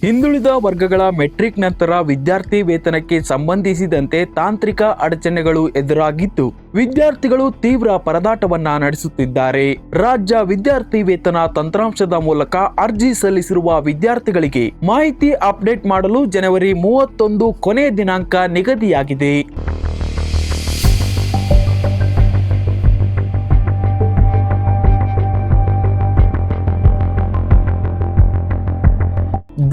ಹಿಂದುಳಿದ ವರ್ಗಗಳ ಮೆಟ್ರಿಕ್ ನಂತರ ವಿದ್ಯಾರ್ಥಿ ವೇತನಕ್ಕೆ ಸಂಬಂಧಿಸಿದಂತೆ ತಾಂತ್ರಿಕ ಅಡಚಣೆಗಳು ಎದುರಾಗಿದ್ದು ವಿದ್ಯಾರ್ಥಿಗಳು ತೀವ್ರ ಪರದಾಟವನ್ನ ನಡೆಸುತ್ತಿದ್ದಾರೆ. ರಾಜ್ಯ ವಿದ್ಯಾರ್ಥಿ ವೇತನ ತಂತ್ರಾಂಶದ ಮೂಲಕ ಅರ್ಜಿ ಸಲ್ಲಿಸಿರುವ ವಿದ್ಯಾರ್ಥಿಗಳಿಗೆ ಮಾಹಿತಿ ಅಪ್ಡೇಟ್ ಮಾಡಲು ಜನವರಿ 31 ಕೊನೆಯ ದಿನಾಂಕ ನಿಗದಿಯಾಗಿದೆ.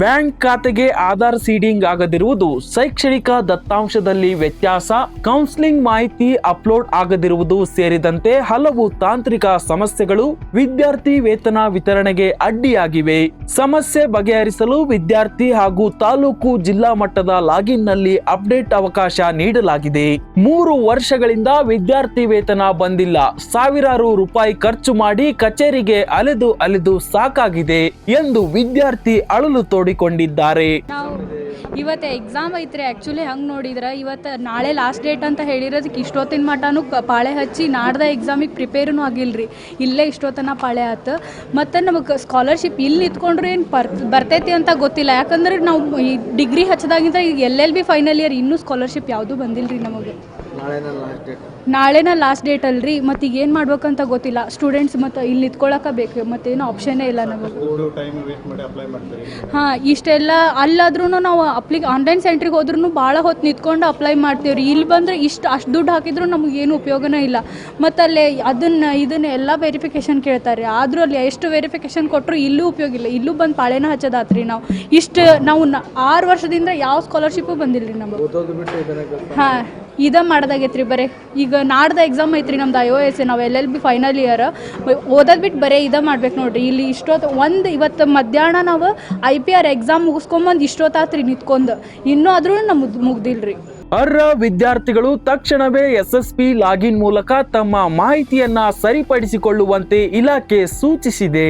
ಬ್ಯಾಂಕ್ ಖಾತೆಗೆ ಆಧಾರ್ ಸೀಡಿಂಗ್ ಆಗದಿರುವುದು, ಶೈಕ್ಷಣಿಕ ದತ್ತಾಂಶದಲ್ಲಿ ವ್ಯತ್ಯಾಸ, ಕೌನ್ಸಿಲಿಂಗ್ ಮಾಹಿತಿ ಅಪ್ಲೋಡ್ ಆಗದಿರುವುದು ಸೇರಿದಂತೆ ಹಲವು ತಾಂತ್ರಿಕ ಸಮಸ್ಯೆಗಳು ವಿದ್ಯಾರ್ಥಿ ವೇತನ ವಿತರಣೆಗೆ ಅಡ್ಡಿಯಾಗಿವೆ. ಸಮಸ್ಯೆ ಬಗೆಹರಿಸಲು ವಿದ್ಯಾರ್ಥಿ ಹಾಗೂ ತಾಲೂಕು ಜಿಲ್ಲಾ ಮಟ್ಟದ ಲಾಗಿನ್ ನಲ್ಲಿ ಅಪ್ಡೇಟ್ ಅವಕಾಶ ನೀಡಲಾಗಿದೆ. 3 ವರ್ಷಗಳಿಂದ ವಿದ್ಯಾರ್ಥಿ ವೇತನ ಬಂದಿಲ್ಲ, ಸಾವಿರಾರು ರೂಪಾಯಿ ಖರ್ಚು ಮಾಡಿ ಕಚೇರಿಗೆ ಅಲೆದು ಸಾಕಾಗಿದೆ ಎಂದು ವಿದ್ಯಾರ್ಥಿ ಅಳಲು ತೋಡಿಕೊಂಡಿದ್ದಾರೆ. ನಾವು ಇವತ್ತು ಎಕ್ಸಾಮ್ ಐತ್ರಿ. ಆ್ಯಕ್ಚುಲಿ ಹಂಗೆ ನೋಡಿದ್ರೆ ಇವತ್ತು ನಾಳೆ ಲಾಸ್ಟ್ ಡೇಟ್ ಅಂತ ಹೇಳಿರೋದಕ್ಕೆ ಇಷ್ಟೊತ್ತಿನ ಮಟನೂ ಪಾಳೆ ಹಚ್ಚಿ ನಾಡ್ದ ಎಕ್ಸಾಮಿಗೆ ಪ್ರಿಪೇರ್ನೂ ಆಗಿಲ್ರಿ. ಇಲ್ಲೇ ಇಷ್ಟೊತ್ತನ ಪಾಳೆ ಆಯ್ತು. ಮತ್ತು ನಮಗೆ ಸ್ಕಾಲರ್ಶಿಪ್ ಇಲ್ಲಿ ನಿಂತ್ಕೊಂಡ್ರೆ ಏನು ಬರ್ತೈತಿ ಅಂತ ಗೊತ್ತಿಲ್ಲ. ಯಾಕಂದ್ರೆ ನಾವು ಈ ಡಿಗ್ರಿ ಹಚ್ಚದಾಗಿಂದ ಈಗ LLB ಫೈನಲ್ ಇಯರ್ ಇನ್ನೂ ಸ್ಕಾಲರ್ಶಿಪ್ ಯಾವುದೂ ಬಂದಿಲ್ಲ ರೀ ನಮಗೆ. ನಾಳೆನ ಲಾಸ್ಟ್ ಡೇಟ್ ಅಲ್ರಿ. ಮತ್ತು ಈಗ ಏನು ಮಾಡ್ಬೇಕಂತ ಗೊತ್ತಿಲ್ಲ. ಸ್ಟೂಡೆಂಟ್ಸ್ ಮತ್ತು ಇಲ್ಲಿ ನಿಂತ್ಕೊಳ್ಳೋಕೆ ಬೇಕು, ಮತ್ತೇನು ಆಪ್ಷನ್ನೇ ಇಲ್ಲ ನಮಗೆ. ಹಾಂ, ಇಷ್ಟೆಲ್ಲ ಅಲ್ಲಾದ್ರೂ ನಾವು ಆನ್ಲೈನ್ ಸೆಂಟ್ರಿಗೆ ಹೋದ್ರೂ ಭಾಳ ಹೊತ್ತು ನಿಂತ್ಕೊಂಡು ಅಪ್ಲೈ ಮಾಡ್ತೀವಿ ರೀ. ಇಲ್ಲಿ ಬಂದರೆ ಅಷ್ಟು ದುಡ್ಡು ಹಾಕಿದ್ರೂ ನಮಗೇನು ಉಪಯೋಗನೇ ಇಲ್ಲ. ಮತ್ತು ಅಲ್ಲಿ ಇದನ್ನ ಎಲ್ಲ ವೆರಿಫಿಕೇಷನ್ ಕೇಳ್ತಾರೆ. ಆದರೂ ಅಲ್ಲಿ ಎಷ್ಟು ವೆರಿಫಿಕೇಷನ್ ಕೊಟ್ಟರು ಇಲ್ಲೂ ಉಪಯೋಗ ಇಲ್ಲ. ಇಲ್ಲೂ ಬಂದು ಪಾಳೆನ ಹಚ್ಚೋದಾತ್ರಿ. ನಾವು 6 ವರ್ಷದಿಂದ ಯಾವ ಸ್ಕಾಲರ್ಶಿಪ್ಪು ಬಂದಿಲ್ಲ ರೀ ನಮಗೆ. ಹಾಂ, ಮಾಡೋದಾಗೈತ್ರಿ. ಬರೀ ಈಗ ನಾಡ್ದ ಎಕ್ಸಾಮ್ ಐತ್ರಿ ನಮ್ದು IOS. ನಾವು LLB ಫೈನಲ್ ಇಯರ್ ಓದೋದು ಬಿಟ್ಟು ಬರೀ ಮಾಡ್ಬೇಕು ನೋಡ್ರಿ. ಇಲ್ಲಿ ಇವತ್ತು ಮಧ್ಯಾಹ್ನ ನಾವು IPR ಎಕ್ಸಾಮ್ ಮುಗಿಸ್ಕೊಂಬಂದು ಇಷ್ಟೊತ್ತಾತ್ರಿ ನಿಂತ್ಕೊಂಡು, ಇನ್ನೂ ಆದ್ರೂ ನಮ್ಗೆ ಮುಗ್ದಿಲ್ರಿ. ಅರ್ಹ ವಿದ್ಯಾರ್ಥಿಗಳು ತಕ್ಷಣವೇ SSP ಲಾಗಿನ್ ಮೂಲಕ ತಮ್ಮ ಮಾಹಿತಿಯನ್ನ ಸರಿಪಡಿಸಿಕೊಳ್ಳುವಂತೆ ಇಲಾಖೆ ಸೂಚಿಸಿದೆ.